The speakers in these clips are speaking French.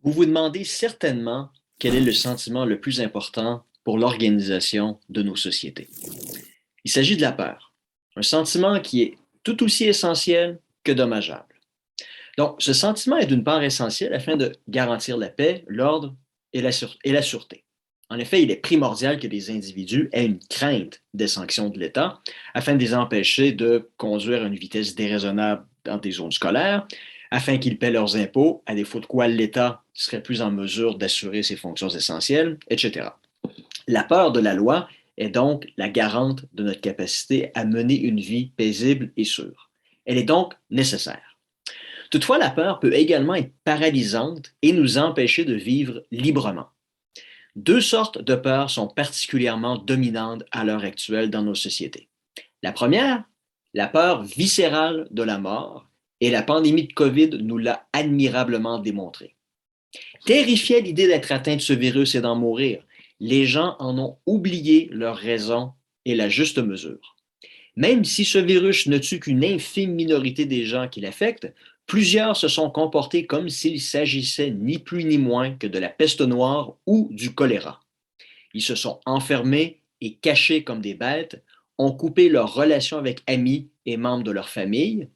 Vous vous demandez certainement quel est le sentiment le plus important pour l'organisation de nos sociétés. Il s'agit de la peur, un sentiment qui est tout aussi essentiel que dommageable. Donc, ce sentiment est d'une part essentiel afin de garantir la paix, l'ordre et la sûreté. En effet, il est primordial que les individus aient une crainte des sanctions de l'État afin de les empêcher de conduire à une vitesse déraisonnable dans des zones scolaires, afin qu'ils paient leurs impôts, à défaut de quoi l'État serait plus en mesure d'assurer ses fonctions essentielles, etc. La peur de la loi est donc la garante de notre capacité à mener une vie paisible et sûre. Elle est donc nécessaire. Toutefois, la peur peut également être paralysante et nous empêcher de vivre librement. Deux sortes de peurs sont particulièrement dominantes à l'heure actuelle dans nos sociétés. La première, la peur viscérale de la mort, et la pandémie de COVID nous l'a admirablement démontré. Terrifiés à l'idée d'être atteint de ce virus et d'en mourir, les gens en ont oublié leur raison et la juste mesure. Même si ce virus ne tue qu'une infime minorité des gens qui l'affectent, plusieurs se sont comportés comme s'il s'agissait ni plus ni moins que de la peste noire ou du choléra. Ils se sont enfermés et cachés comme des bêtes, ont coupé leurs relations avec amis et membres de leur famille.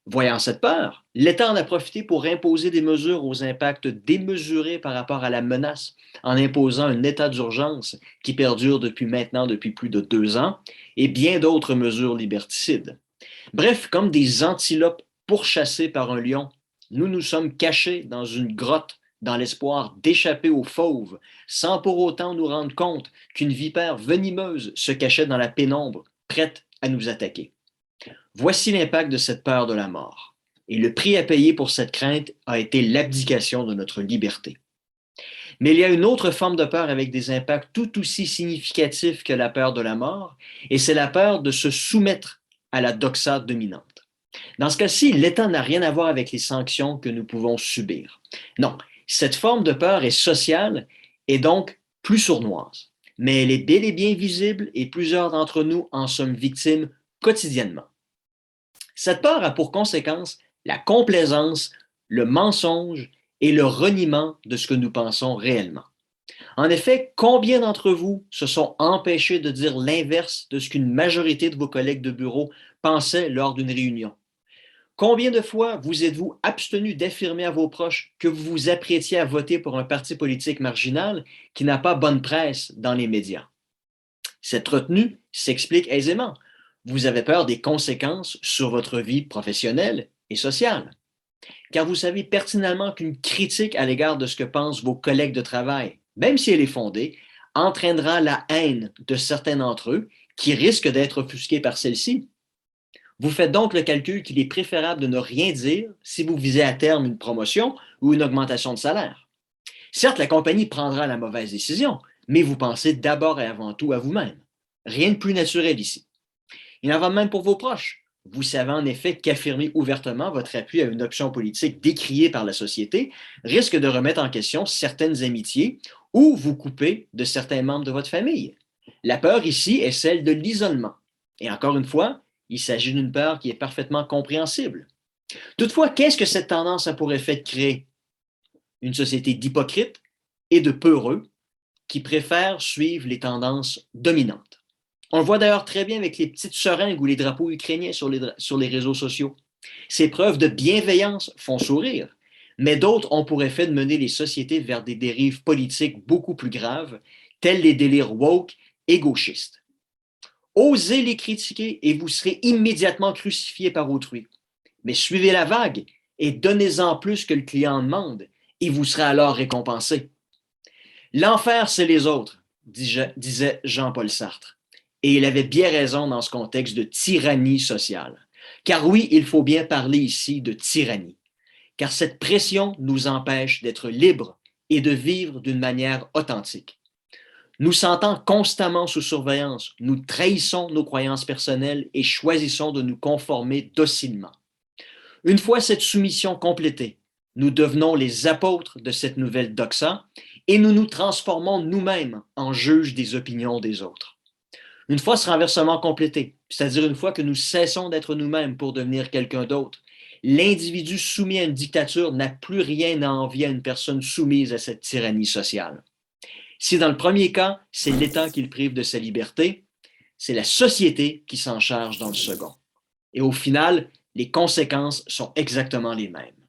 Voyant cette peur, l'État en a profité pour imposer des mesures aux impacts démesurés par rapport à la menace, en imposant un état d'urgence qui perdure depuis plus de 2 ans, et bien d'autres mesures liberticides. Bref, comme des antilopes pourchassées par un lion, nous nous sommes cachés dans une grotte dans l'espoir d'échapper aux fauves, sans pour autant nous rendre compte qu'une vipère venimeuse se cachait dans la pénombre, prête à nous attaquer. Voici l'impact de cette peur de la mort. Et le prix à payer pour cette crainte a été l'abdication de notre liberté. Mais il y a une autre forme de peur avec des impacts tout aussi significatifs que la peur de la mort, et c'est la peur de se soumettre à la doxa dominante. Dans ce cas-ci, l'État n'a rien à voir avec les sanctions que nous pouvons subir. Non, cette forme de peur est sociale et donc plus sournoise. Mais elle est bel et bien visible et plusieurs d'entre nous en sommes victimes quotidiennement. Cette peur a pour conséquence la complaisance, le mensonge et le reniement de ce que nous pensons réellement. En effet, combien d'entre vous se sont empêchés de dire l'inverse de ce qu'une majorité de vos collègues de bureau pensaient lors d'une réunion? Combien de fois vous êtes-vous abstenu d'affirmer à vos proches que vous vous apprêtiez à voter pour un parti politique marginal qui n'a pas bonne presse dans les médias? Cette retenue s'explique aisément. Vous avez peur des conséquences sur votre vie professionnelle et sociale. Car vous savez pertinemment qu'une critique à l'égard de ce que pensent vos collègues de travail, même si elle est fondée, entraînera la haine de certains d'entre eux qui risquent d'être offusqués par celle-ci. Vous faites donc le calcul qu'il est préférable de ne rien dire si vous visez à terme une promotion ou une augmentation de salaire. Certes, la compagnie prendra la mauvaise décision, mais vous pensez d'abord et avant tout à vous-même. Rien de plus naturel ici. Il en va même pour vos proches. Vous savez en effet qu'affirmer ouvertement votre appui à une option politique décriée par la société risque de remettre en question certaines amitiés ou vous couper de certains membres de votre famille. La peur ici est celle de l'isolement. Et encore une fois, il s'agit d'une peur qui est parfaitement compréhensible. Toutefois, qu'est-ce que cette tendance a pour effet de créer? Une société d'hypocrites et de peureux qui préfèrent suivre les tendances dominantes. On le voit d'ailleurs très bien avec les petites seringues ou les drapeaux ukrainiens sur les réseaux sociaux. Ces preuves de bienveillance font sourire, mais d'autres ont pour effet de mener les sociétés vers des dérives politiques beaucoup plus graves, tels les délires woke et gauchistes. Osez les critiquer et vous serez immédiatement crucifié par autrui. Mais suivez la vague et donnez-en plus que le client demande, et vous serez alors récompensé. L'enfer, c'est les autres, disait Jean-Paul Sartre. Et il avait bien raison dans ce contexte de tyrannie sociale. Car oui, il faut bien parler ici de tyrannie. Car cette pression nous empêche d'être libres et de vivre d'une manière authentique. Nous sentant constamment sous surveillance, nous trahissons nos croyances personnelles et choisissons de nous conformer docilement. Une fois cette soumission complétée, nous devenons les apôtres de cette nouvelle doxa et nous nous transformons nous-mêmes en juges des opinions des autres. Une fois ce renversement complété, c'est-à-dire une fois que nous cessons d'être nous-mêmes pour devenir quelqu'un d'autre, l'individu soumis à une dictature n'a plus rien à envier à une personne soumise à cette tyrannie sociale. Si dans le premier cas, c'est l'État qui le prive de sa liberté, c'est la société qui s'en charge dans le second. Et au final, les conséquences sont exactement les mêmes.